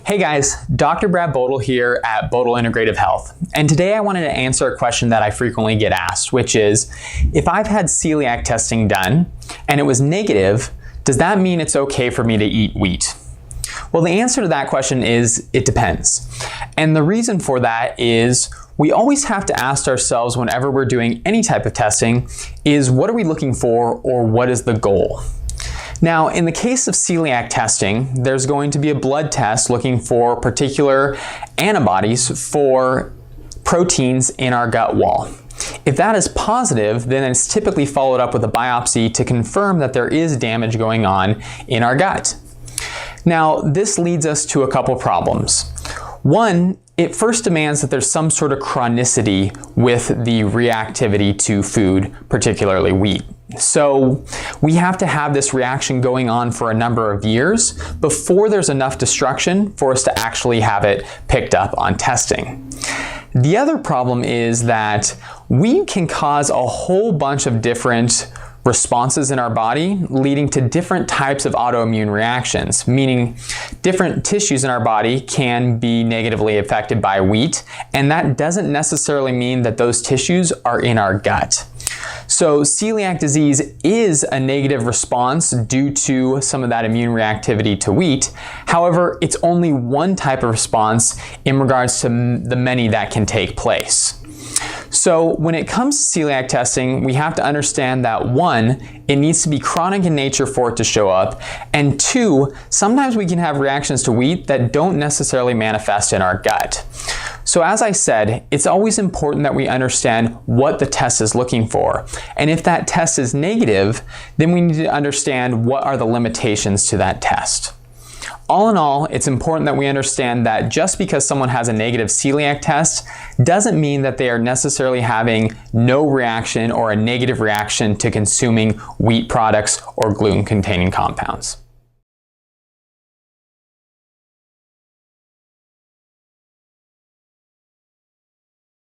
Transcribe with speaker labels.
Speaker 1: Hey guys, Dr. Brad Bodel here at Bodel Integrative Health. And today I wanted to answer a question that I frequently get asked, which is, if I've had celiac testing done and it was negative, does that mean it's okay for me to eat wheat? Well, the answer to that question is, it depends. And the reason for that is, we always have to ask ourselves whenever we're doing any type of testing is, what are we looking for, or what is the goal? Now, in the case of celiac testing, there's going to be a blood test looking for particular antibodies for proteins in our gut wall. If that is positive, then it's typically followed up with a biopsy to confirm that there is damage going on in our gut. Now, this leads us to a couple problems. One, it first demands that there's some sort of chronicity with the reactivity to food, particularly wheat. So we have to have this reaction going on for a number of years before there's enough destruction for us to actually have it picked up on testing. The other problem is that wheat can cause a whole bunch of different responses in our body, leading to different types of autoimmune reactions, meaning different tissues in our body can be negatively affected by wheat, and that doesn't necessarily mean that those tissues are in our gut. So celiac disease is a negative response due to some of that immune reactivity to wheat. However, it's only one type of response in regards to the many that can take place. So when it comes to celiac testing, we have to understand that one, it needs to be chronic in nature for it to show up, and two, sometimes we can have reactions to wheat that don't necessarily manifest in our gut. So as I said, it's always important that we understand what the test is looking for. And if that test is negative, then we need to understand what are the limitations to that test. All in all, it's important that we understand that just because someone has a negative celiac test doesn't mean that they are necessarily having no reaction or a negative reaction to consuming wheat products or gluten-containing compounds.